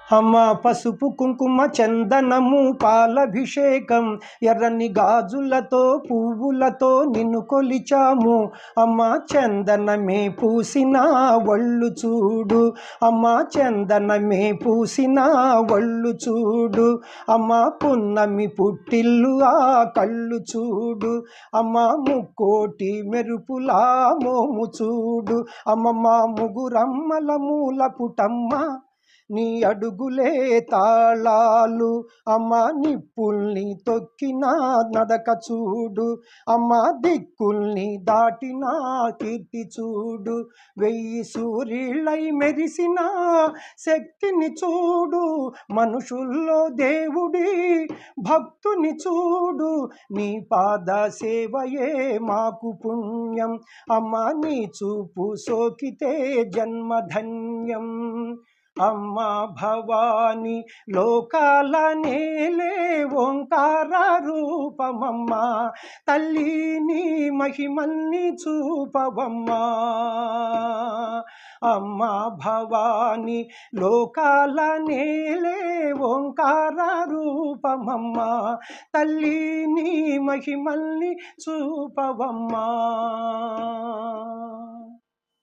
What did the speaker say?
అమ్మ పసుపు కుంకుమ చందనము పాలభిషేకం ఎర్రని గాజులతో పువ్వులతో నిన్ను కొలిచాము. అమ్మ చందనమే పూసిన ఒళ్ళు చూడు, అమ్మ చందనమే పూసిన ఒళ్ళు చూడు, అమ్మ పున్నమి పుట్టిల్లు ఆ కళ్ళు చూడు, అమ్మ ముక్కోటి మెరుపులా మోము చూడు, అమ్మ మా ముగురమ్మల మూల పుటమ్మ నీ అడుగులే తాళాలు, అమ్మ నిప్పుల్ని తొక్కిన నడక చూడు, అమ్మ దిక్కుల్ని దాటిన కీర్తి చూడు, 1000 సూర్యులై మెరిసిన శక్తిని చూడు, మనుషుల్లో దేవుడి భక్తుని చూడు, నీ పాద సేవయే మాకు పుణ్యం, అమ్మ నీ చూపు సోకితే జన్మధన్యం. అమ్మ భవాని లోకాల నేలే ఓంకార రూపమమ్మ, తల్లి నీ మహిమల్ని చూపవమ్మా. అమ్మ భవాని లోకాల నేలే ఓంకార రూపమమ్మ, తల్లి నీ మహిమల్ని చూపవమ్మా.